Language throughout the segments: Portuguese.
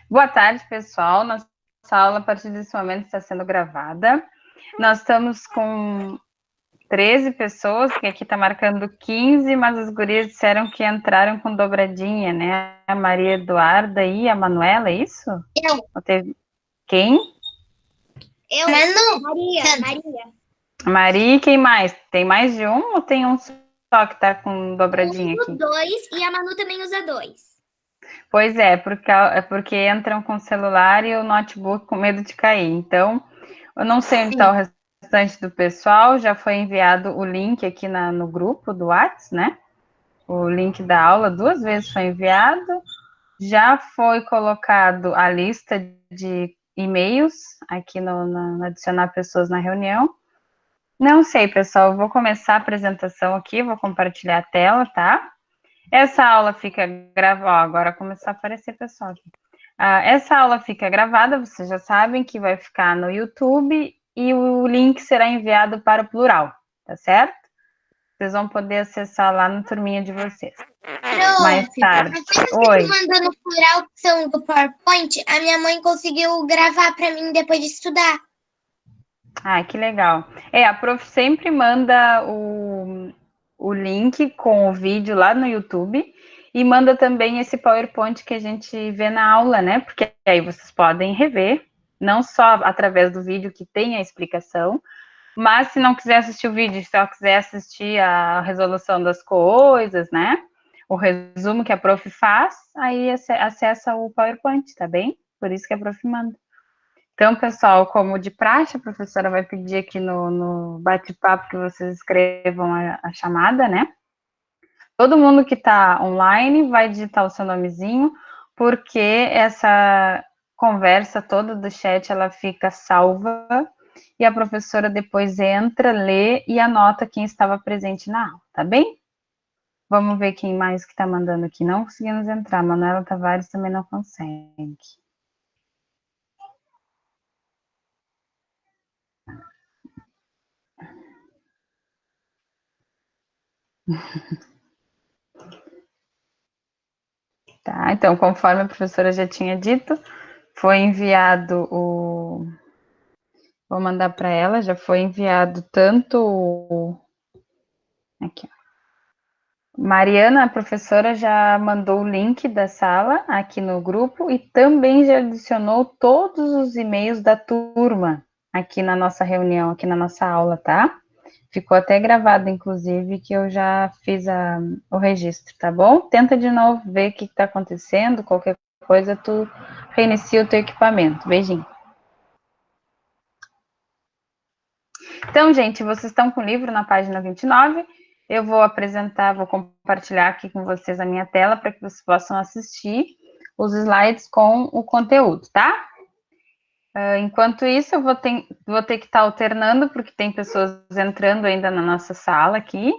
Boa tarde, pessoal. Nossa aula, a partir desse momento, está sendo gravada. Nós estamos com 13 pessoas, que aqui está marcando 15, mas as gurias disseram que entraram com dobradinha, né? A Maria Eduarda e a Manuela, é isso? Eu. Ou teve... Quem? Eu. Manu. Maria. Maria e quem mais? Tem mais de um ou tem um só que está com dobradinha Eu aqui? uso 2 e a Manu também usa 2. Pois é, porque entram com o celular e o notebook com medo de cair. Então, eu não sei onde está o restante do pessoal. Já foi enviado o link aqui no grupo do WhatsApp, né? O link da aula 2 vezes foi enviado. Já foi colocado a lista de e-mails aqui no adicionar pessoas na reunião. Não sei, pessoal. Eu vou começar a apresentação aqui, vou compartilhar a tela, tá? Essa aula fica gravada. Agora começar a aparecer pessoal aqui. Essa aula fica gravada, vocês já sabem que vai ficar no YouTube e o link será enviado para o plural, tá certo? Vocês vão poder acessar lá na turminha de vocês. Mais tarde. Oi. Mandando no plural opção do PowerPoint, a minha mãe conseguiu gravar para mim depois de estudar. Ah, que legal. A prof sempre manda o link com o vídeo lá no YouTube e manda também esse PowerPoint que a gente vê na aula, né? Porque aí vocês podem rever, não só através do vídeo que tem a explicação, mas se não quiser assistir o vídeo, só quiser assistir a resolução das coisas, né? O resumo que a prof faz, aí acessa o PowerPoint, tá bem? Por isso que a prof manda. Então, pessoal, como de praxe, a professora vai pedir aqui no bate-papo que vocês escrevam a chamada, né? Todo mundo que está online vai digitar o seu nomezinho, porque essa conversa toda do chat, ela fica salva, e a professora depois entra, lê e anota quem estava presente na aula, tá bem? Vamos ver quem mais que está mandando aqui. Não conseguimos entrar, Manuela Tavares também não consegue. Tá, então, conforme a professora já tinha dito, foi enviado o... Vou mandar para ela, já foi enviado tanto... Aqui, ó. Mariana, a professora, já mandou o link da sala aqui no grupo e também já adicionou todos os e-mails da turma aqui na nossa reunião, aqui na nossa aula, tá? Ficou até gravado, inclusive, que eu já fiz o registro, tá bom? Tenta de novo ver o que está acontecendo, qualquer coisa, tu reinicia o teu equipamento. Beijinho. Então, gente, vocês estão com o livro na página 29. Eu vou apresentar, vou compartilhar aqui com vocês a minha tela para que vocês possam assistir os slides com o conteúdo, tá? Enquanto isso, eu vou ter que estar alternando, porque tem pessoas entrando ainda na nossa sala aqui.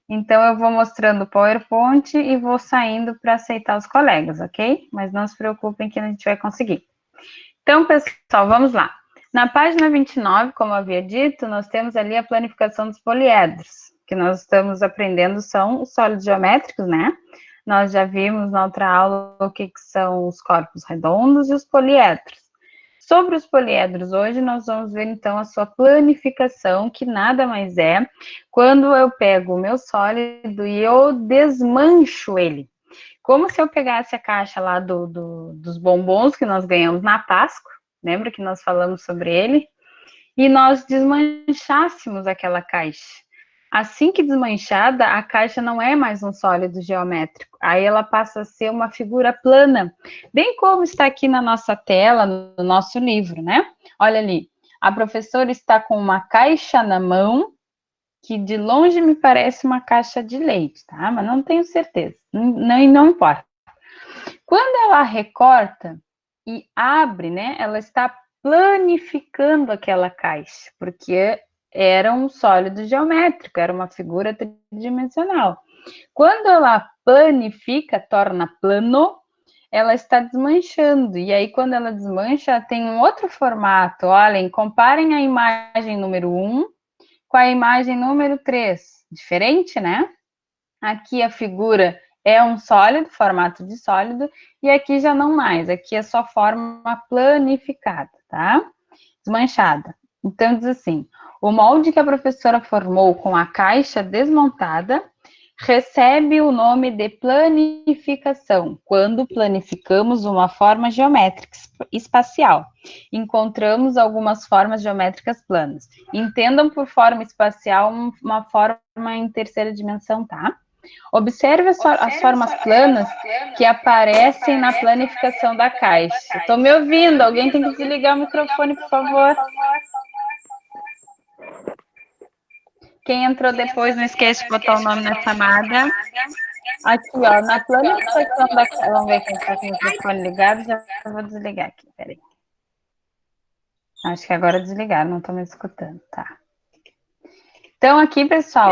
Então, eu vou mostrando o PowerPoint e vou saindo para aceitar os colegas, ok? Mas não se preocupem que a gente vai conseguir. Então, pessoal, vamos lá. Na página 29, como eu havia dito, nós temos ali a planificação dos poliedros, que nós estamos aprendendo são os sólidos geométricos, né? Nós já vimos na outra aula o que são os corpos redondos e os poliedros. Sobre os poliedros, hoje nós vamos ver então a sua planificação, que nada mais é quando eu pego o meu sólido e eu desmancho ele. Como se eu pegasse a caixa lá dos bombons que nós ganhamos na Páscoa, lembra que nós falamos sobre ele? E nós desmanchássemos aquela caixa. Assim que desmanchada, a caixa não é mais um sólido geométrico. Aí ela passa a ser uma figura plana, bem como está aqui na nossa tela, no nosso livro, né? Olha ali, a professora está com uma caixa na mão, que de longe me parece uma caixa de leite, tá? Mas não tenho certeza, não importa. Quando ela recorta e abre, né, ela está planificando aquela caixa, porque era um sólido geométrico, era uma figura tridimensional. Quando ela planifica, torna plano, ela está desmanchando. E aí, quando ela desmancha, tem um outro formato. Olhem, comparem a imagem número 1 com a imagem número 3. Diferente, né? Aqui a figura é um sólido, formato de sólido, e aqui já não mais, aqui é só forma planificada, tá? Desmanchada. Então, diz assim, o molde que a professora formou com a caixa desmontada recebe o nome de planificação, quando planificamos uma forma geométrica espacial. Encontramos algumas formas geométricas planas. Entendam por forma espacial uma forma em terceira dimensão, tá? Observe as formas planas que aparecem na planificação da caixa. Estou me ouvindo? Alguém tem que desligar o microfone, por favor. Quem entrou depois, não esquece de botar o nome na chamada. Aqui, ó, na planificação da... Vamos ver quem está com o microfone ligado. Já vou desligar aqui, peraí. Acho que agora desligaram, não estou me escutando, tá? Então, aqui, pessoal...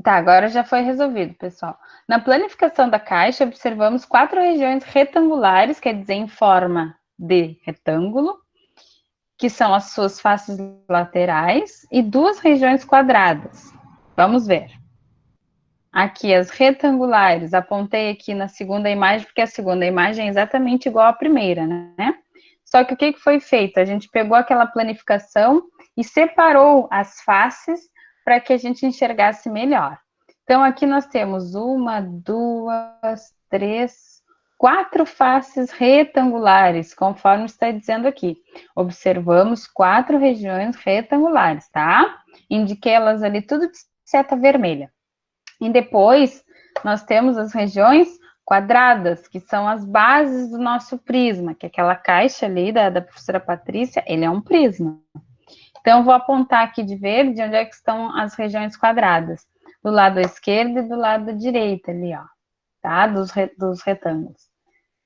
Tá, agora já foi resolvido, pessoal. Na planificação da caixa, observamos 4 regiões retangulares, quer dizer, em forma de retângulo, que são as suas faces laterais, e 2 regiões quadradas. Vamos ver. Aqui, as retangulares, apontei aqui na segunda imagem, porque a segunda imagem é exatamente igual à primeira, né? Só que o que foi feito? A gente pegou aquela planificação e separou as faces para que a gente enxergasse melhor. Então, aqui nós temos 1, 2, 3, 4 faces retangulares, conforme está dizendo aqui. Observamos 4 regiões retangulares, tá? Indiquei elas ali tudo de seta vermelha. E depois, nós temos as regiões quadradas, que são as bases do nosso prisma, que é aquela caixa ali da professora Patrícia, ele é um prisma. Então, eu vou apontar aqui de verde onde é que estão as regiões quadradas. Do lado esquerdo e do lado direito ali, ó, tá? Dos retângulos.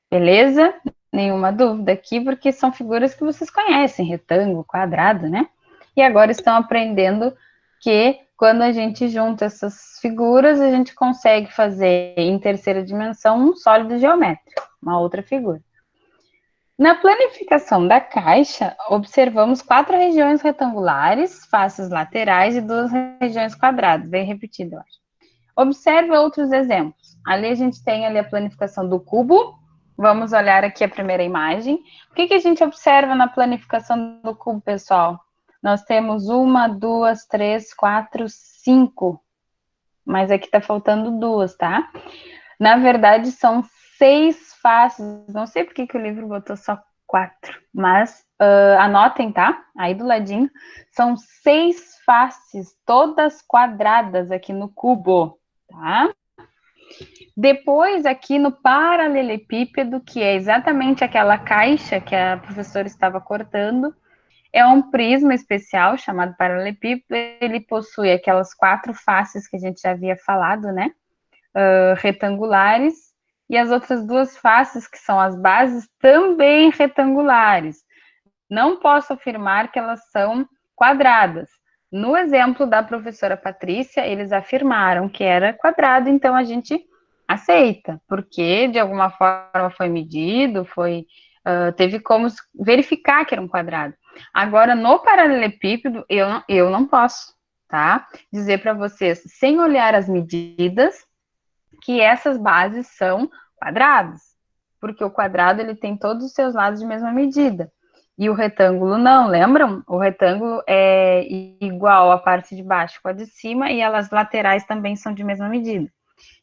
Beleza? Nenhuma dúvida aqui, porque são figuras que vocês conhecem, retângulo, quadrado, né? E agora estão aprendendo que quando a gente junta essas figuras, a gente consegue fazer em terceira dimensão um sólido geométrico, uma outra figura. Na planificação da caixa, observamos 4 regiões retangulares, faces laterais e 2 regiões quadradas, bem repetido, eu acho. Observe outros exemplos. Ali a gente tem ali a planificação do cubo. Vamos olhar aqui a primeira imagem. O que a gente observa na planificação do cubo, pessoal? Nós temos 1, 2, 3, 4, 5. Mas aqui tá faltando 2, tá? Na verdade, são 6 faces. Não sei por que o livro botou só 4, mas anotem, tá? Aí do ladinho. São 6 faces, todas quadradas aqui no cubo, tá? Depois, aqui no paralelepípedo, que é exatamente aquela caixa que a professora estava cortando, é um prisma especial chamado paralelepípedo. Ele possui aquelas 4 faces que a gente já havia falado, né? Retangulares, e as outras 2 faces, que são as bases, também retangulares. Não posso afirmar que elas são quadradas. No exemplo da professora Patrícia, eles afirmaram que era quadrado, então a gente aceita, porque de alguma forma foi medido, teve como verificar que era um quadrado. Agora, no paralelepípedo, eu não posso, tá? Dizer para vocês, sem olhar as medidas, que essas bases são quadrados, porque o quadrado ele tem todos os seus lados de mesma medida. E o retângulo não, lembram? O retângulo é igual a parte de baixo com a de cima e as laterais também são de mesma medida.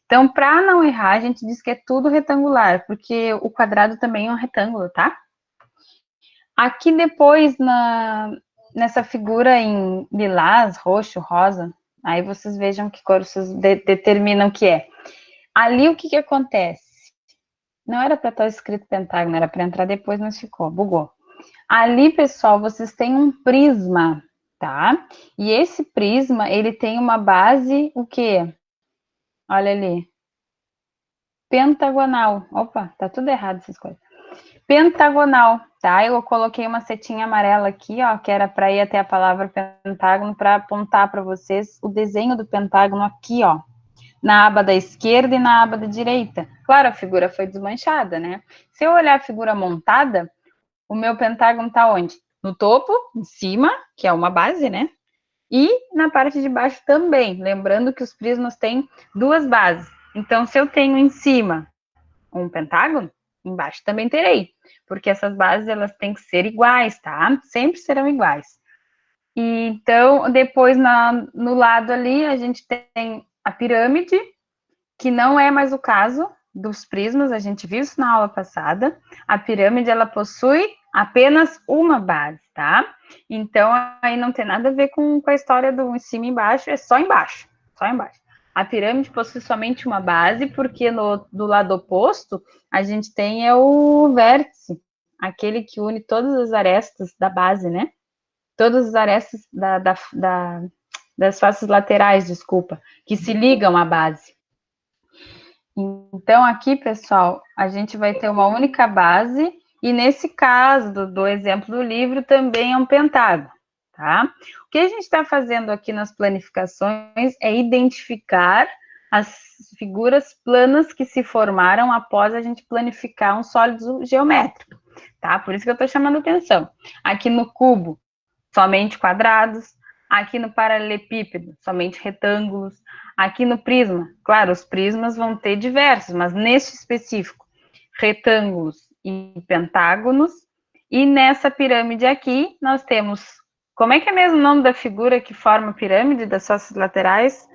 Então, para não errar, a gente diz que é tudo retangular, porque o quadrado também é um retângulo, tá? Aqui depois, nessa figura em lilás, roxo, rosa, aí vocês vejam que cor vocês determinam que é. Ali o que acontece? Não era para estar escrito pentágono, era para entrar depois, mas ficou, bugou. Ali, pessoal, vocês têm um prisma, tá? E esse prisma, ele tem uma base, o quê? Olha ali. Pentagonal. Opa, tá tudo errado essas coisas. Pentagonal, tá? Eu coloquei uma setinha amarela aqui, ó, que era para ir até a palavra pentágono, para apontar para vocês o desenho do pentágono aqui, ó, na aba da esquerda e na aba da direita. Claro, a figura foi desmanchada, né? Se eu olhar a figura montada, o meu pentágono tá onde? No topo, em cima, que é uma base, né? E na parte de baixo também, lembrando que os prismas têm duas bases. Então, se eu tenho em cima um pentágono, embaixo também terei, porque essas bases elas têm que ser iguais, tá? Sempre serão iguais. E, então, depois no lado ali, a gente tem a pirâmide, que não é mais o caso dos prismas, a gente viu isso na aula passada. A pirâmide, ela possui apenas uma base, tá? Então, aí não tem nada a ver com a história do em cima e embaixo, é só embaixo, só embaixo. A pirâmide possui somente uma base, porque do lado oposto, a gente tem o vértice, aquele que une todas as arestas da base, né? Todas as arestas das faces laterais, desculpa, que se ligam à base. Então, aqui, pessoal, a gente vai ter uma única base, e nesse caso do exemplo do livro, também é um pentágono, tá? O que a gente está fazendo aqui nas planificações é identificar as figuras planas que se formaram após a gente planificar um sólido geométrico, tá? Por isso que eu estou chamando atenção. Aqui no cubo, somente quadrados. Aqui no paralelepípedo, somente retângulos. Aqui no prisma, claro, os prismas vão ter diversos, mas neste específico, retângulos e pentágonos. E nessa pirâmide aqui, nós temos, como é que é mesmo o nome da figura que forma a pirâmide das faces laterais?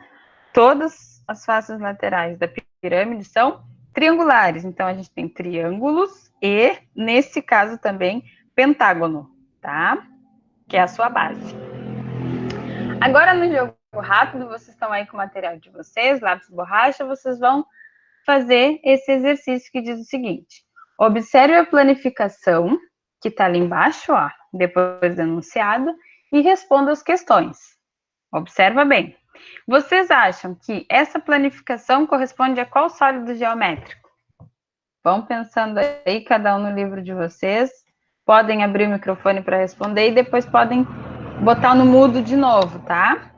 Todas as faces laterais da pirâmide são triangulares. Então, a gente tem triângulos e, nesse caso também, pentágono, tá? Que é a sua base. Agora, no jogo rápido, vocês estão aí com o material de vocês, lápis e borracha, vocês vão fazer esse exercício que diz o seguinte: observe a planificação, que está ali embaixo, ó, depois do enunciado, e responda as questões. Observa bem. Vocês acham que essa planificação corresponde a qual sólido geométrico? Vão pensando aí, cada um no livro de vocês. Podem abrir o microfone para responder e depois podem botar no mudo de novo, tá?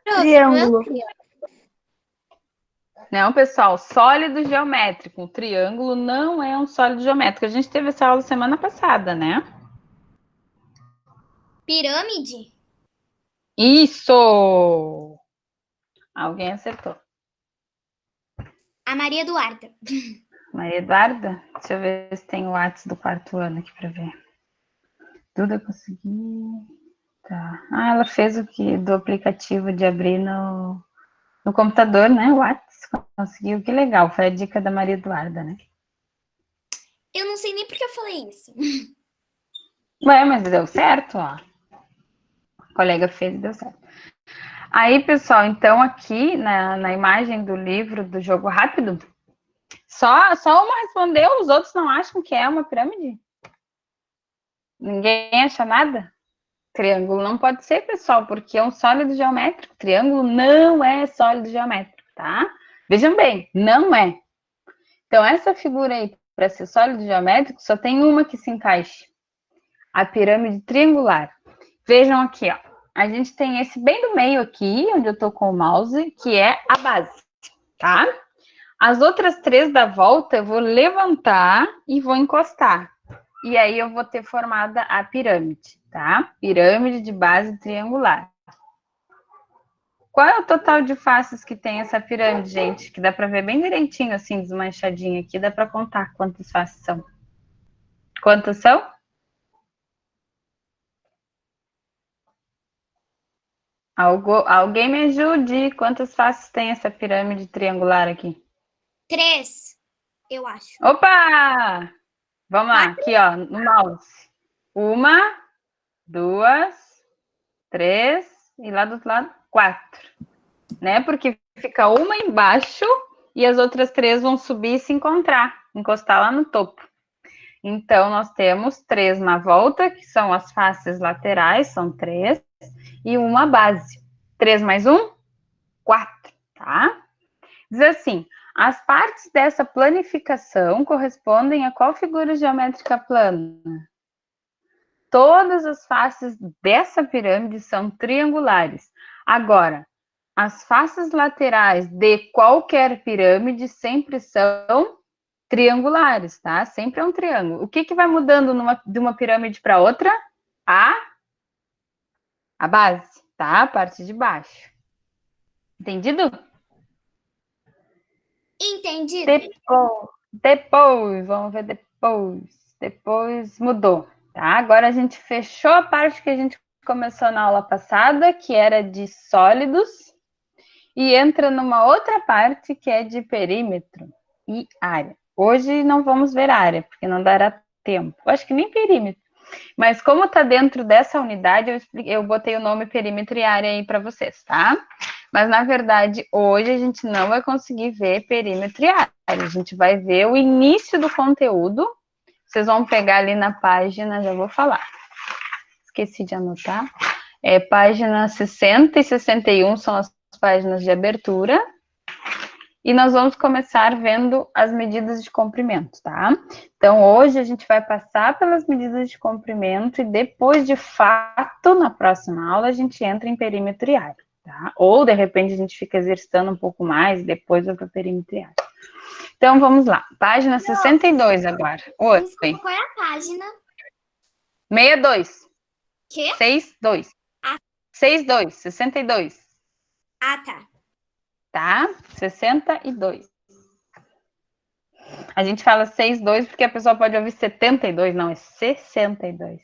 Triângulo. Não, pessoal, sólido geométrico. Um triângulo não é um sólido geométrico. A gente teve essa aula semana passada, né? Pirâmide? Isso! Alguém acertou. A Maria Eduarda. Maria Eduarda? Deixa eu ver se tem o WhatsApp do quarto ano aqui para ver. Duda conseguiu. Tá. Ah, ela fez o que do aplicativo de abrir no computador, né? O WhatsApp conseguiu. Que legal. Foi a dica da Maria Eduarda, né? Eu não sei nem porque eu falei isso. Ué, mas deu certo, ó. A colega fez e deu certo. Aí, pessoal, então aqui na imagem do livro do jogo rápido, só uma respondeu, os outros não acham que é uma pirâmide? Ninguém acha nada? Triângulo não pode ser, pessoal, porque é um sólido geométrico. Triângulo não é sólido geométrico, tá? Vejam bem, não é. Então, essa figura aí, para ser sólido geométrico, só tem uma que se encaixe. A pirâmide triangular. Vejam aqui, ó. A gente tem esse bem do meio aqui, onde eu tô com o mouse, que é a base, tá? As outras três da volta eu vou levantar e vou encostar. E aí eu vou ter formada a pirâmide, tá? Pirâmide de base triangular. Qual é o total de faces que tem essa pirâmide, gente? Que dá para ver bem direitinho, assim, desmanchadinho aqui. Dá para contar quantas faces são. Quantas são? Alguém me ajude. Quantas faces tem essa pirâmide triangular aqui? 3, eu acho. Opa! Vamos lá, aqui, ó, no mouse. 1, 2, 3, e lá do outro lado, 4. Né? Porque fica uma embaixo e as outras 3 vão subir e se encontrar, encostar lá no topo. Então, nós temos 3 na volta, que são as faces laterais, são 3, e uma base. 3 mais 1, 4, tá? Diz assim, as partes dessa planificação correspondem a qual figura geométrica plana? Todas as faces dessa pirâmide são triangulares. Agora, as faces laterais de qualquer pirâmide sempre são triangulares, tá? Sempre é um triângulo. O que vai mudando de uma pirâmide para outra? a base, tá? A parte de baixo. Entendido? Entendido. Depois, vamos ver depois. Depois mudou, tá? Agora a gente fechou a parte que a gente começou na aula passada, que era de sólidos, e entra numa outra parte que é de perímetro e área. Hoje não vamos ver área, porque não dará tempo. Eu acho que nem perímetro. Mas como está dentro dessa unidade, eu botei o nome perímetro e área aí para vocês, tá? Mas, na verdade, hoje a gente não vai conseguir ver perímetro e área. A gente vai ver o início do conteúdo. Vocês vão pegar ali na página, já vou falar. Esqueci de anotar. Página 60 e 61 são as páginas de abertura. E nós vamos começar vendo as medidas de comprimento, tá? Então, hoje a gente vai passar pelas medidas de comprimento e depois, de fato, na próxima aula, a gente entra em perímetro e área, tá? Ou, de repente, a gente fica exercitando um pouco mais e depois vai para perímetro e área. Então, vamos lá. Página 62 agora. Oi. Desculpa, qual é a página? 62. Quê? 62. 62, 62. Ah, tá. Tá? 62. A gente fala 62 porque a pessoa pode ouvir 72, não, é 62.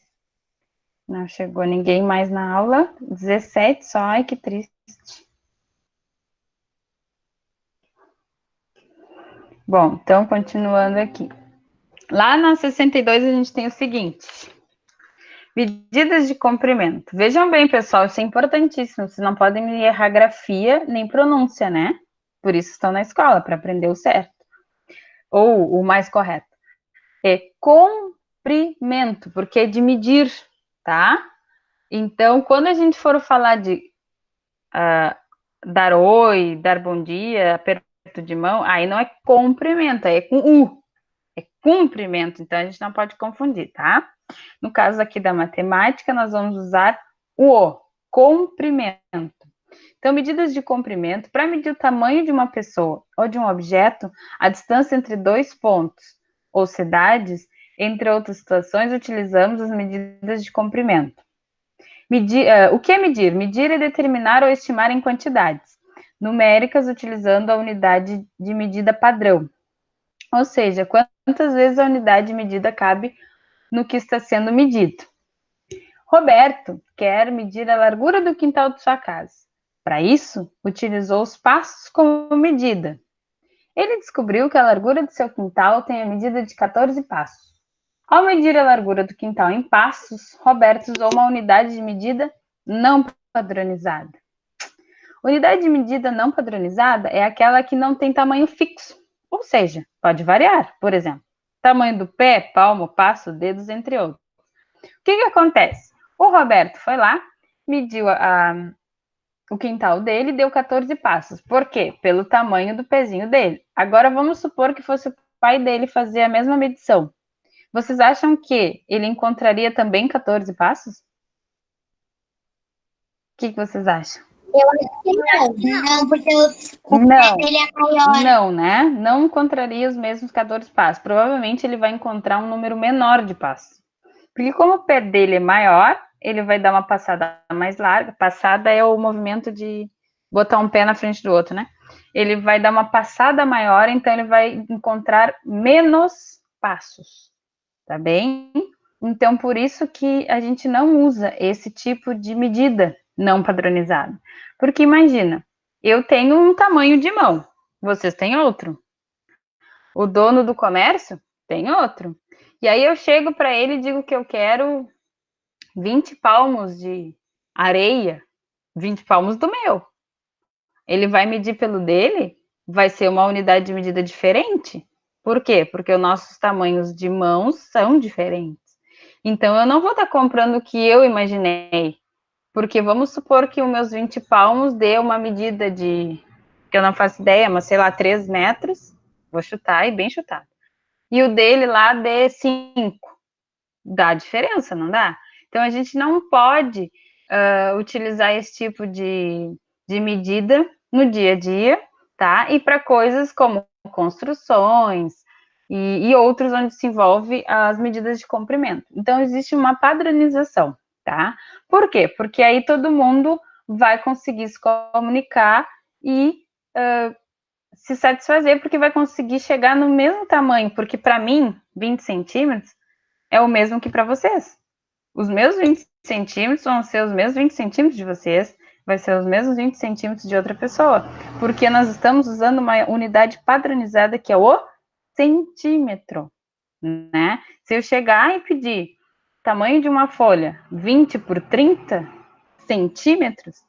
Não chegou ninguém mais na aula. 17 só, ai que triste. Bom, então continuando aqui. Lá na 62 a gente tem o seguinte. Medidas de comprimento. Vejam bem, pessoal, isso é importantíssimo. Vocês não podem errar grafia nem pronúncia, né? Por isso estão na escola, para aprender o certo. Ou o mais correto. É comprimento, porque é de medir, tá? Então, quando a gente for falar de dar oi, dar bom dia, aperto de mão, aí não é comprimento, aí é com U. É cumprimento, então a gente não pode confundir, tá? No caso aqui da matemática, nós vamos usar o comprimento. Então, medidas de comprimento, para medir o tamanho de uma pessoa ou de um objeto, a distância entre dois pontos ou cidades, entre outras situações, utilizamos as medidas de comprimento. O que é medir? Medir é determinar ou estimar em quantidades numéricas, utilizando a unidade de medida padrão. Ou seja, quantas vezes a unidade de medida cabe no que está sendo medido. Roberto quer medir a largura do quintal de sua casa. Para isso, utilizou os passos como medida. Ele descobriu que a largura de seu quintal tem a medida de 14 passos. Ao medir a largura do quintal em passos, Roberto usou uma unidade de medida não padronizada. Unidade de medida não padronizada é aquela que não tem tamanho fixo, ou seja, pode variar, por exemplo, tamanho do pé, palmo, passo, dedos, entre outros. O que acontece? O Roberto foi lá, mediu o quintal dele e deu 14 passos. Por quê? Pelo tamanho do pezinho dele. Agora vamos supor que fosse o pai dele fazer a mesma medição. Vocês acham que ele encontraria também 14 passos? O que vocês acham? Eu acho que não. Não, porque o Não, pé dele é maior. não, né? Não encontraria os mesmos 14 passos. Provavelmente ele vai encontrar um número menor de passos. Porque como o pé dele é maior, ele vai dar uma passada mais larga. Passada é o movimento de botar um pé na frente do outro, né? Ele vai dar uma passada maior, então ele vai encontrar menos passos, tá bem? Então, por isso que a gente não usa esse tipo de medida não padronizada. Porque imagina, eu tenho um tamanho de mão, vocês têm outro. O dono do comércio tem outro. E aí eu chego para ele e digo que eu quero 20 palmos de areia, 20 palmos do meu. Ele vai medir pelo dele, vai ser uma unidade de medida diferente. Por quê? Porque os nossos tamanhos de mãos são diferentes. Então, eu não vou estar comprando o que eu imaginei. Porque vamos supor que os meus 20 palmos dê uma medida de, que eu não faço ideia, mas sei lá, 3 metros. Vou chutar e bem chutado. E o dele lá dê 5. Dá diferença, não dá? Então, a gente não pode utilizar esse tipo de medida no dia a dia, tá? E para coisas como construções e outros onde se envolve as medidas de comprimento. Então, existe uma padronização, tá? Por quê? Porque aí todo mundo vai conseguir se comunicar e se satisfazer, porque vai conseguir chegar no mesmo tamanho, porque para mim, 20 centímetros é o mesmo que para vocês. Os meus 20 centímetros vão ser os mesmos 20 centímetros de vocês, vai ser os mesmos 20 centímetros de outra pessoa, porque nós estamos usando uma unidade padronizada que é o centímetro, né? Se eu chegar e pedir tamanho de uma folha 20 por 30 centímetros,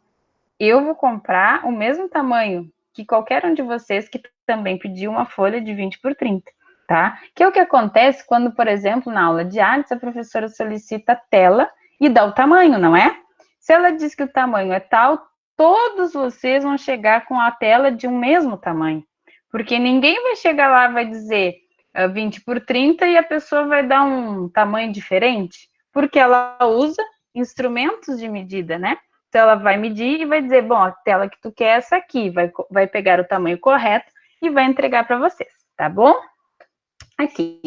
eu vou comprar o mesmo tamanho que qualquer um de vocês que também pediu uma folha de 20 por 30, tá? Que é o que acontece quando, por exemplo, na aula de artes, a professora solicita a tela e dá o tamanho, não é? Se ela diz que o tamanho é tal, todos vocês vão chegar com a tela de um mesmo tamanho, porque ninguém vai chegar lá e vai dizer 20 por 30 e a pessoa vai dar um tamanho diferente, porque ela usa instrumentos de medida, né? Então, ela vai medir e vai dizer, bom, a tela que tu quer é essa aqui, vai pegar o tamanho correto e vai entregar para vocês, tá bom? Aqui.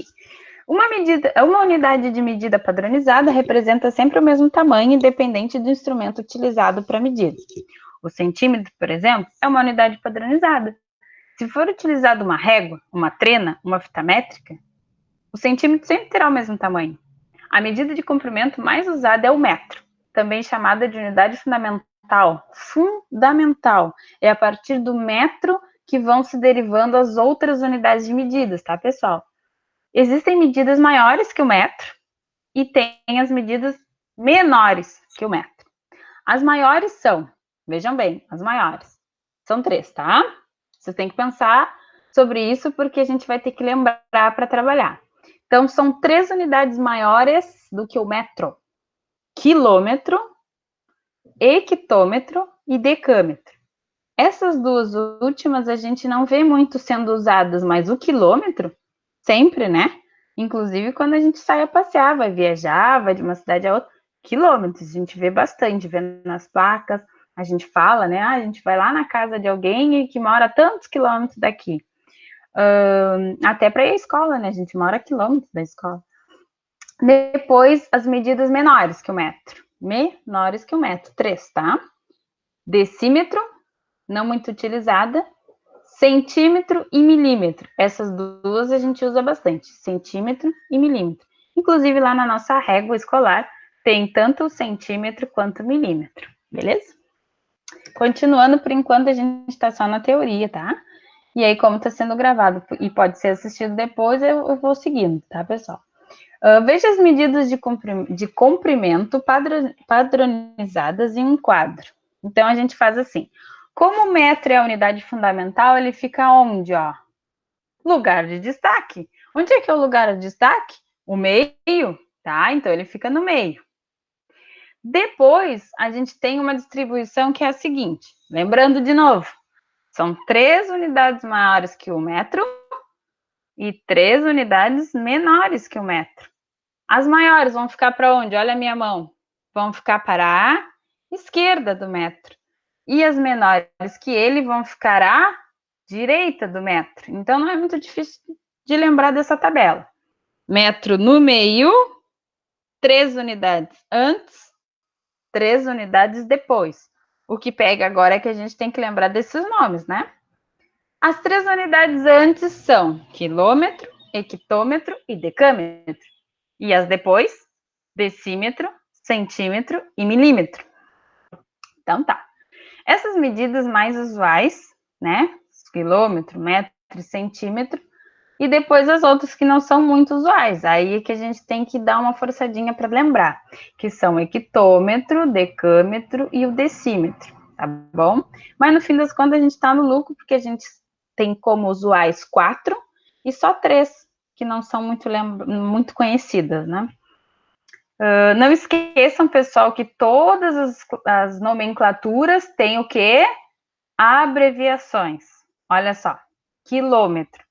Uma unidade de medida padronizada representa sempre o mesmo tamanho, independente do instrumento utilizado para medir. O centímetro, por exemplo, é uma unidade padronizada. Se for utilizada uma régua, uma trena, uma fita métrica, o centímetro sempre terá o mesmo tamanho. A medida de comprimento mais usada é o metro, também chamada de unidade fundamental. Fundamental. É a partir do metro que vão se derivando as outras unidades de medidas, tá, pessoal? Existem medidas maiores que o metro e tem as medidas menores que o metro. As maiores são, vejam bem, as maiores. São 3, tá? Vocês têm que pensar sobre isso porque a gente vai ter que lembrar para trabalhar. Então, são 3 unidades maiores do que o metro: quilômetro, hectômetro e decâmetro. Essas duas últimas a gente não vê muito sendo usadas, mas o quilômetro, sempre, né? Inclusive quando a gente sai a passear, vai viajar, vai de uma cidade a outra, quilômetros, a gente vê bastante, vê nas placas, a gente fala, né? A gente vai lá na casa de alguém que mora a tantos quilômetros daqui. Até para ir à escola, né? A gente mora a quilômetros da escola. Depois, as medidas menores que o metro. Menores que o metro, 3, tá? Decímetro, não muito utilizada. Centímetro e milímetro. Essas duas a gente usa bastante, centímetro e milímetro. Inclusive, lá na nossa régua escolar, tem tanto o centímetro quanto o milímetro, beleza? Continuando, por enquanto, a gente está só na teoria, tá? E aí, como está sendo gravado e pode ser assistido depois, eu vou seguindo, tá, pessoal? Veja as medidas de comprimento padronizadas em um quadro. Então, a gente faz assim. Como o metro é a unidade fundamental, ele fica onde, ó? Lugar de destaque. Onde é que é o lugar de destaque? O meio, tá? Então, ele fica no meio. Depois, a gente tem uma distribuição que é a seguinte. Lembrando de novo, são 3 unidades maiores que o metro e 3 unidades menores que o metro. As maiores vão ficar para onde? Olha a minha mão. Vão ficar para a esquerda do metro. E as menores que ele vão ficar à direita do metro. Então, não é muito difícil de lembrar dessa tabela. Metro no meio, 3 unidades antes, 3 unidades depois. O que pega agora é que a gente tem que lembrar desses nomes, né? As 3 unidades antes são quilômetro, hectômetro e decâmetro. E as depois, decímetro, centímetro e milímetro. Então tá. Essas medidas mais usuais, né? Quilômetro, metro, centímetro, e depois as outras que não são muito usuais. Aí é que a gente tem que dar uma forçadinha para lembrar, que são o hectômetro, decâmetro e o decímetro, tá bom? Mas no fim das contas a gente está no lucro, porque a gente tem como usuais 4 e só 3 que não são muito conhecidas, né? Não esqueçam, pessoal, que todas as nomenclaturas têm o quê? Abreviações. Olha só, quilômetro.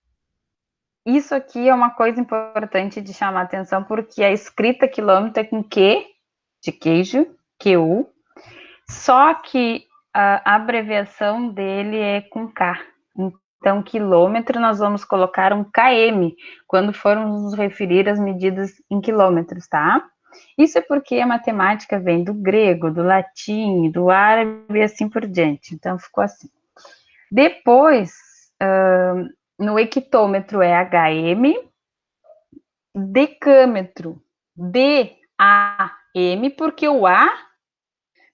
Isso aqui é uma coisa importante de chamar atenção, porque a escrita quilômetro é com Q, de queijo, QU, só que a abreviação dele é com K. Então, quilômetro, nós vamos colocar um km, quando formos nos referir às medidas em quilômetros, tá? Isso é porque a matemática vem do grego, do latim, do árabe e assim por diante. Então, ficou assim. Depois, no hectômetro é HM, decâmetro, DAM, porque o A,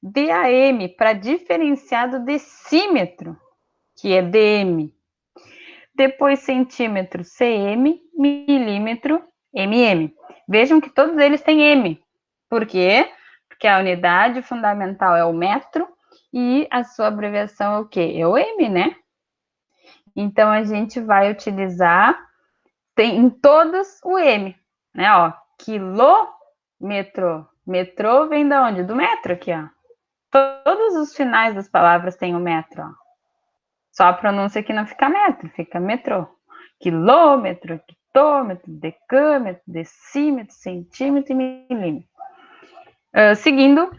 DAM, para diferenciar do decímetro, que é DM. Depois, centímetro, CM, milímetro, MM. Vejam que todos eles têm M. Por quê? Porque a unidade fundamental é o metro e a sua abreviação é o quê? É o M, né? Então, a gente vai utilizar, tem em todos o M, né? Ó, quilômetro. Metrô vem da onde? Do metro aqui, ó. Todos os finais das palavras têm o metro, ó. Só a pronúncia que não fica metro, fica metrô. Quilômetro, hectômetro, decâmetro, decímetro, centímetro e milímetro. Seguindo,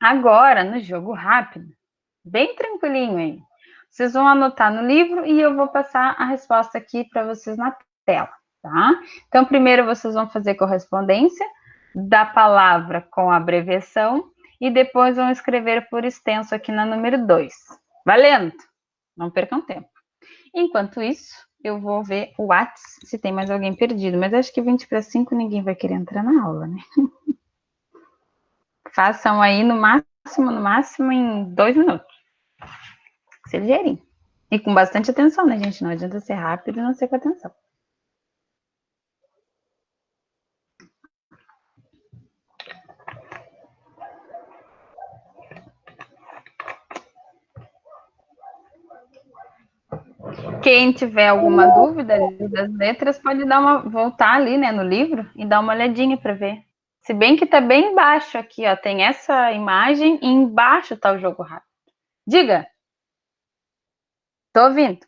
agora no jogo rápido, bem tranquilinho aí. Vocês vão anotar no livro e eu vou passar a resposta aqui para vocês na tela, tá? Então, primeiro vocês vão fazer correspondência da palavra com a abreviação e depois vão escrever por extenso aqui na número 2. Valendo! Não percam tempo. Enquanto isso, eu vou ver o WhatsApp se tem mais alguém perdido, mas acho que 20 para 5 ninguém vai querer entrar na aula, né? Façam aí no máximo em 2 minutos. Se ligeirinho. E com bastante atenção, né, gente? Não adianta ser rápido e não ser com atenção. Quem tiver alguma dúvida das letras, pode voltar ali, né, no livro e dar uma olhadinha para ver. Se bem que tá bem embaixo aqui, ó, tem essa imagem e embaixo tá o jogo rápido. Diga. Tô ouvindo.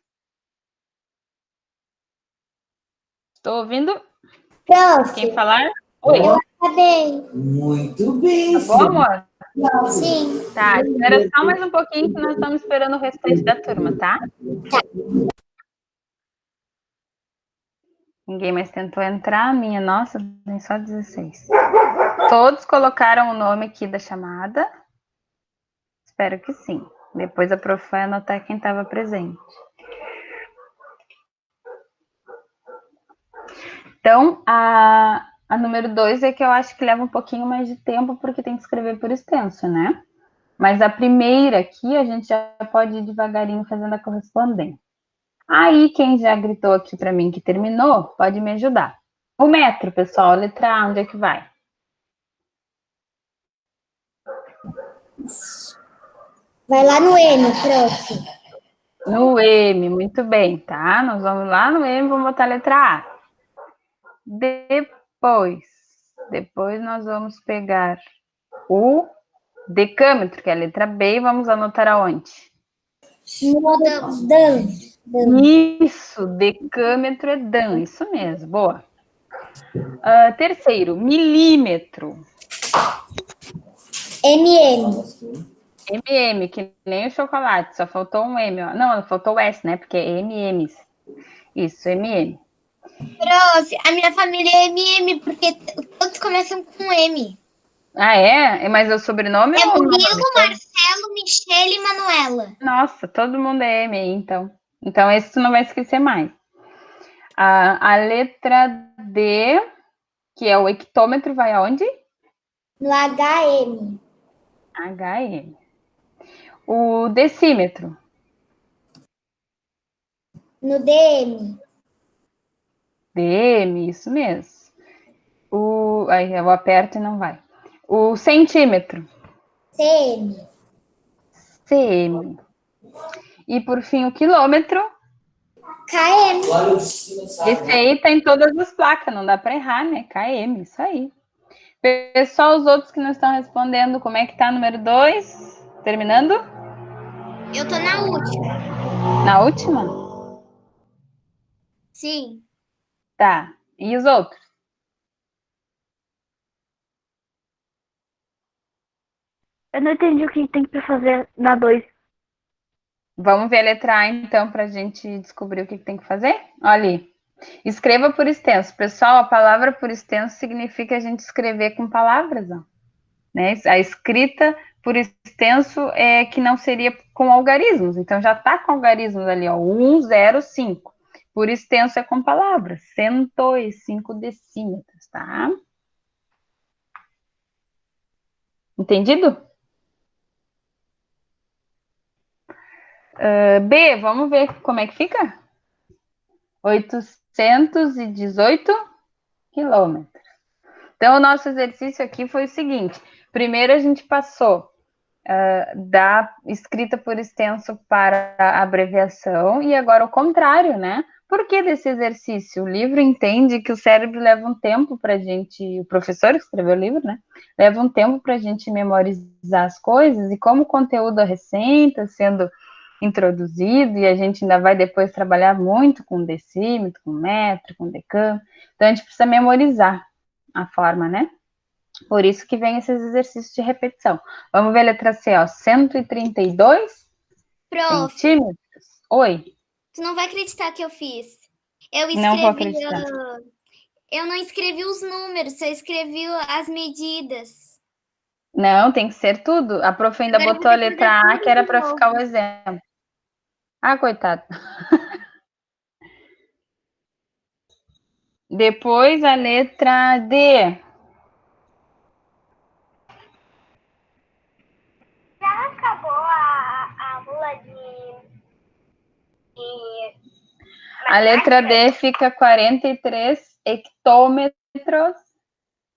Tô ouvindo. Prof, Quem falar? Oi. eu acabei. Muito bem, Tá bom, amor? Sim. Tá, espera só mais um pouquinho que nós estamos esperando o restante da turma, tá? Ninguém mais tentou entrar, minha, nossa, tem só 16. Todos colocaram o nome aqui da chamada? Espero que sim. Depois a prof vai anotar quem estava presente. Então, a número 2 é que eu acho que leva um pouquinho mais de tempo, porque tem que escrever por extenso, né? Mas a primeira aqui, a gente já pode ir devagarinho fazendo a correspondência. Aí, quem já gritou aqui para mim que terminou, pode me ajudar. O metro, pessoal, letra A, onde é que vai? Vai lá no M, prof. No M, muito bem, tá? Nós vamos lá no M, vamos botar a letra A. Depois nós vamos pegar o decâmetro, que é a letra B, e vamos anotar aonde? Dan. Isso, decâmetro é dan, isso mesmo, boa. Terceiro, milímetro. MM. MM, que nem o chocolate, só faltou um M. Ó. Não, faltou o S, né? Porque é MMs. Isso, MM. Prof, a minha família é MM, porque todos começam com M. Ah, é? Mas é o sobrenome É ou o nome? Murilo, Marcelo, Michele e Manuela. Nossa, todo mundo é M aí, então. Então, esse tu não vai esquecer mais. A letra D, que é o hectômetro, vai aonde? No HM. HM. O decímetro. No DM. DM, isso mesmo. Aí eu aperto e não vai. O centímetro. CM. CM. E por fim, o quilômetro. KM. Esse aí tá em todas as placas, não dá para errar, né? KM, isso aí. Pessoal, os outros que não estão respondendo, como é que tá número 2? Terminando? Eu tô na última. Na última? Sim. Tá. E os outros? Eu não entendi o que tem que fazer na 2. Vamos ver a letra A, então, para a gente descobrir o que tem que fazer? Olha ali. Escreva por extenso. Pessoal, a palavra por extenso significa a gente escrever com palavras, ó, né? A escrita por extenso é que não seria com algarismos. Então, já está com algarismos ali, ó, 105. Por extenso é com palavras, 105 decímetros, tá? Entendido? B, vamos ver como é que fica? 818 quilômetros. Então, o nosso exercício aqui foi o seguinte. Primeiro, a gente passou da escrita por extenso para a abreviação, e agora o contrário, né? Por que desse exercício? O livro entende que o cérebro leva um tempo para a gente, o professor que escreveu o livro, né? Leva um tempo para a gente memorizar as coisas, e como o conteúdo é recente, está sendo introduzido, e a gente ainda vai depois trabalhar muito com decímetro, com metro, com decâmetro, então a gente precisa memorizar a forma, né? Por isso que vem esses exercícios de repetição. Vamos ver a letra C, ó. 132 Prof, centímetros. Oi. tu não vai acreditar que eu fiz. Eu Não vou escrevi. acreditar. Eu não escrevi os números, eu escrevi as medidas. Não, tem que ser tudo. A prof ainda Agora eu botou a vou ter que letra fazer A, tudo que era de para novo. ficar o exemplo. Ah, coitado. Depois a letra D. Já acabou a aula de A letra D fica 43 hectômetros.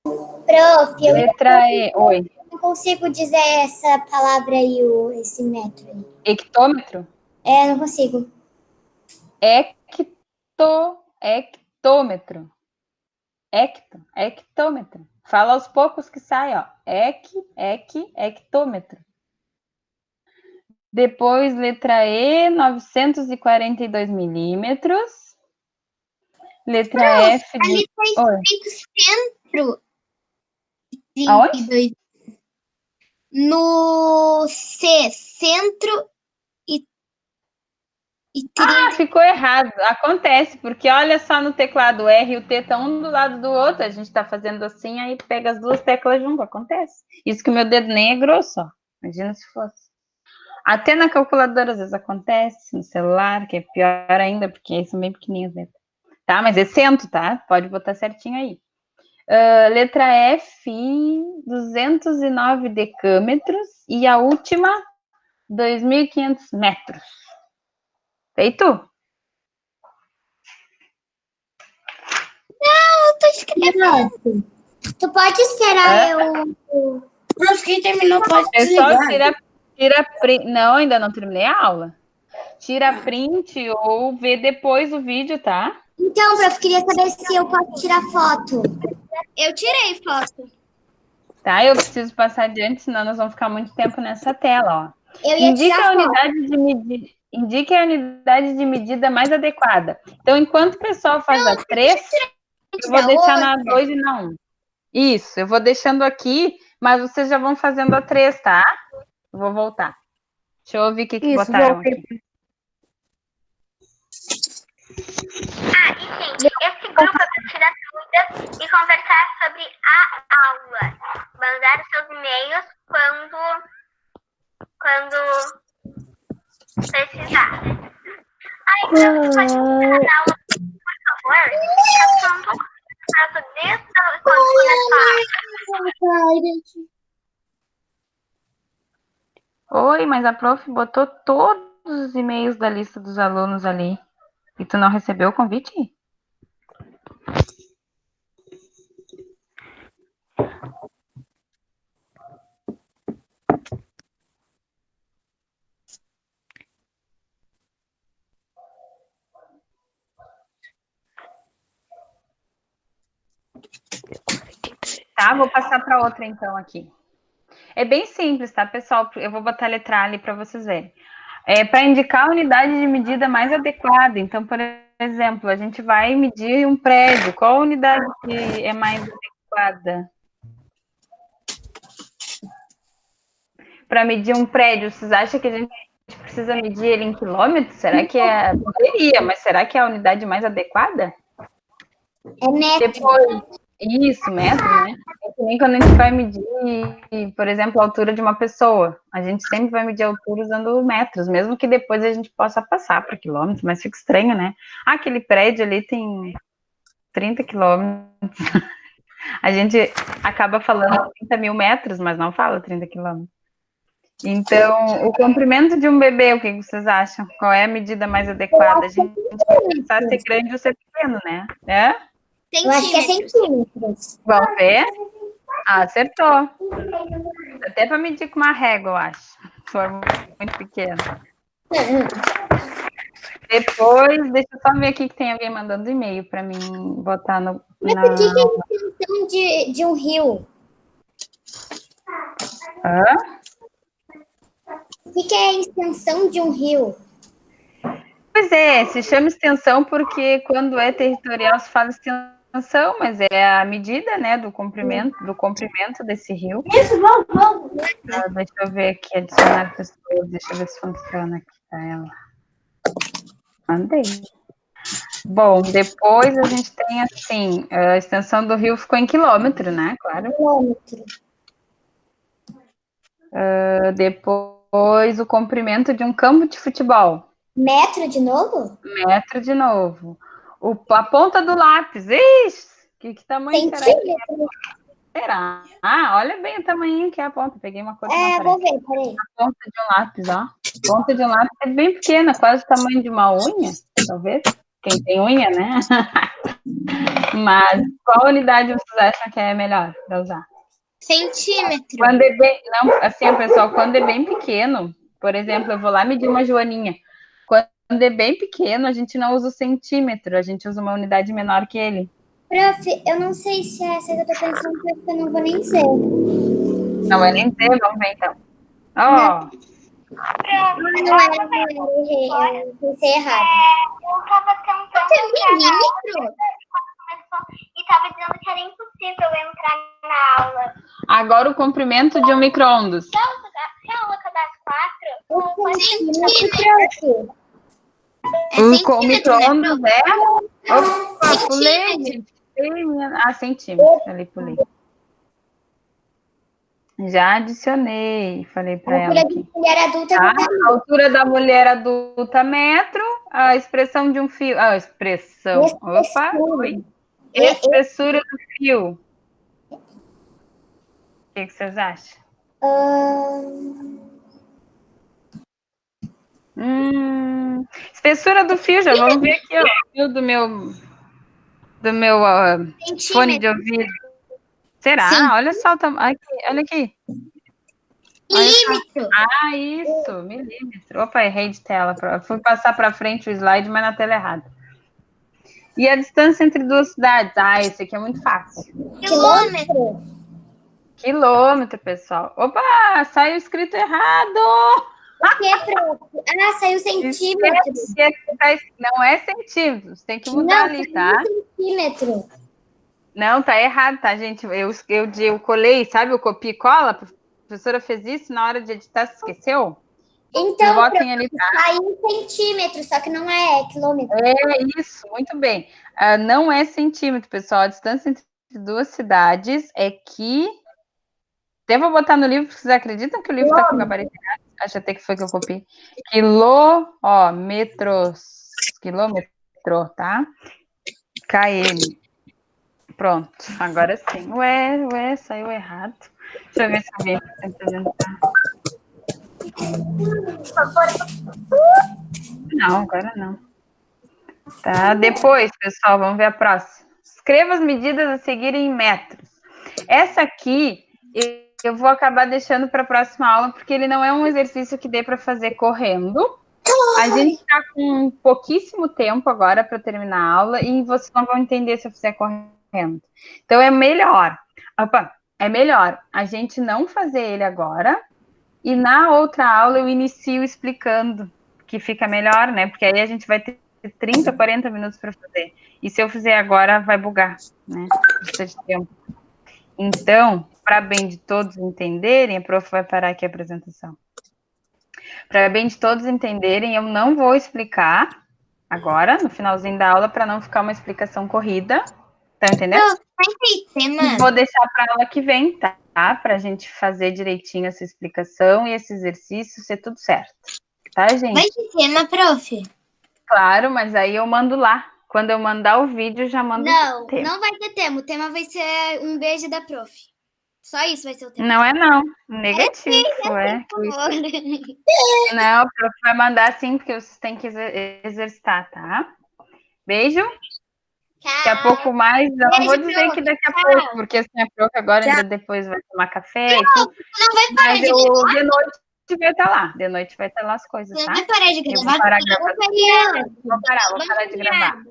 Prof, eu Letra E. Oi. não consigo dizer essa palavra aí, esse metro aí. Hectômetro? Não consigo. Hectômetro. Hectômetro. Fala aos poucos que sai, ó. Hectômetro. Depois, letra E, 942 milímetros. Letra F. Ali tá Oi. escrito centro. Aonde? No C, centro e 30. Ficou errado. Acontece, porque olha só no teclado, o R e o T estão um do lado do outro. A gente está fazendo assim, aí pega as duas teclas junto. Acontece. Isso que o meu dedo nem é grosso, ó. Imagina se fosse. Até na calculadora às vezes acontece, no celular, que é pior ainda, porque são bem pequenininhas letras. Tá, mas é cento, tá? Pode botar certinho aí. Letra F, 209 decâmetros. E a última, 2.500 metros. Feito? Eu tô escrevendo. Tu pode esperar eu. Prof, quem terminou pode Pessoal, desligar. tira print. Não, ainda não terminei a aula. Tira print ou vê depois o vídeo, tá? Então, prof, queria saber se eu posso tirar foto. Eu tirei foto. Tá, eu preciso passar adiante, senão nós vamos ficar muito tempo nessa tela, ó. Eu ia Indique tirar a foto. unidade de medida. Indique a unidade de medida mais adequada. Então, enquanto o pessoal faz a 3, eu vou deixar na 2 e na 1. Isso, eu vou deixando aqui, mas vocês já vão fazendo a 3, tá? Eu vou voltar. Deixa eu ouvir o que botaram aqui. Gente, esse grupo é para tirar dúvidas e conversar sobre a aula. Mandar seus e-mails quando precisar. Então, você pode encerrar a aula, por favor? Está um pouco cansado desde quando começou a aula. Oi, mas a prof botou todos os e-mails da lista dos alunos ali. E tu não recebeu o convite? Tá, vou passar para outra então aqui. É bem simples, tá, pessoal? Eu vou botar a letra A ali para vocês verem. É para indicar a unidade de medida mais adequada. Então, por exemplo, a gente vai medir um prédio. Qual a unidade que é mais adequada? Para medir um prédio, vocês acham que a gente precisa medir ele em quilômetros? Será que é? Poderia, mas será que é a unidade mais adequada? É metro. Depois, isso, metro, né? É que nem quando a gente vai medir, por exemplo, a altura de uma pessoa. A gente sempre vai medir a altura usando metros, mesmo que depois a gente possa passar para quilômetros, mas fica estranho, né? Ah, aquele prédio ali tem 30 quilômetros. A gente acaba falando 30 mil metros, mas não fala 30 quilômetros. Então, o comprimento de um bebê, o que vocês acham? Qual é a medida mais adequada? A gente vai pensar ser grande ou ser pequeno, né? É? Eu acho que é centímetros. Vamos ver? Ah, acertou. Até para medir com uma régua, eu acho. Se for muito pequeno. Depois, deixa eu só ver aqui que tem alguém mandando e-mail para mim botar no. Mas o que é a extensão de um rio? Hã? O que é a extensão de um rio? Pois é, se chama extensão porque quando é territorial se fala extensão, mas é a medida, né, do comprimento desse rio. Isso, vamos. Deixa eu ver aqui, adicionar pessoas, deixa eu ver se funciona aqui para ela. Mandei. Bom, depois a gente tem assim, a extensão do rio ficou em quilômetro, né? Claro. Quilômetro. Depois o comprimento de um campo de futebol. Metro de novo? Metro de novo. A ponta do lápis. Ixi, que tamanho será que é? Centímetro? Será? Ah, olha bem o tamanho que é a ponta. Peguei uma coisa É, vou ver, peraí. A ponta de um lápis, ó. A ponta de um lápis é bem pequena, quase o tamanho de uma unha, talvez. Quem tem unha, né? Mas qual unidade vocês acham que é melhor para usar? Centímetro. Quando é bem, não, assim, pessoal, quando é bem pequeno, por exemplo, eu vou lá medir uma joaninha. Quando é bem pequeno, a gente não usa o centímetro, a gente usa uma unidade menor que ele. Prof, eu não sei se é essa que eu tô pensando, porque eu não vou nem dizer. Não vai nem ter, vamos ver então. Ó, Não era, eu pensei errado. Eu tava tentando milímetro? E tava dizendo que era impossível eu entrar na aula. agora o comprimento de um micro-ondas. Se a aula acabar às 4, Centímetro, prof. O micro-ondas é... Opa, pulei, gente. Ah, centímetro, ali pulei. Já adicionei, falei para ela. A altura de mulher adulta Tá? tá? A altura da mulher adulta, metro. A expressão de um fio. Ah, expressão. Opa, oi. Espessura do fio. O que vocês acham? Espessura do fio, já vamos ver aqui, ó. O fio do meu fone de ouvido. Será? Sim. Olha só o tamanho. Olha aqui. Milímetro. Ah, isso, milímetro. Opa, errei de tela. Fui passar para frente o slide, mas na tela errada. E a distância entre duas cidades? Ah, esse aqui é muito fácil. Quilômetro. Quilômetro, pessoal. Opa, saiu escrito errado. O que, prof? Ah, saiu centímetro. Não é centímetros, tem que mudar ali, tá? Centímetro. Não, tá errado, tá, gente? Eu colei, sabe o copia e cola? A professora fez isso na hora de editar, se esqueceu? Então, Botem ali, tá? saiu centímetro, só que não é quilômetro. É isso, muito bem. Não é centímetro, pessoal. A distância entre duas cidades é que... Até vou botar no livro, vocês acreditam que o livro tá com gabarito errado? Acho até que foi que eu copiei. Metros. Quilômetro, tá? KM. Pronto, agora sim. Ué, saiu errado. Deixa eu ver se alguém vai apresentar. Não, agora não. Tá, depois, pessoal, vamos ver a próxima. Escreva as medidas a seguir em metros. Essa aqui eu vou acabar deixando para a próxima aula, porque ele não é um exercício que dê para fazer correndo. A gente está com pouquíssimo tempo agora para terminar a aula e vocês não vão entender se eu fizer correndo. Então, é melhor a gente não fazer ele agora e na outra aula eu inicio explicando, que fica melhor, né? Porque aí a gente vai ter 30, 40 minutos para fazer. E se eu fizer agora, vai bugar, né? Precisa de tempo. Então, para bem de todos entenderem, a prof vai parar aqui a apresentação. Para bem de todos entenderem, eu não vou explicar agora, no finalzinho da aula, para não ficar uma explicação corrida, Tá entendendo? Prof, vai ter tema? Vou deixar para aula que vem, tá? Para a gente fazer direitinho essa explicação e esse exercício ser tudo certo. Tá, gente? Vai ter tema, prof? Claro, mas aí eu mando lá. Quando eu mandar o vídeo, já mando o tema. Não vai ter tema. O tema vai ser um beijo da prof. Só isso vai ser o tema. Não é não. Negativo, é. Por favor. Não, o prof vai mandar sim, porque vocês têm que exercitar, tá? Beijo. Daqui a pouco mais, eu não vou dizer que daqui a pouco, porque assim, a prof agora ainda depois vai tomar café e tudo. Não vai parar Mas de eu, gravar? de noite vai estar lá. De noite vai estar lá as coisas, Não tá? vai parar de Eu gravar? vou parar, Eu vou parar. vou parar de gravar.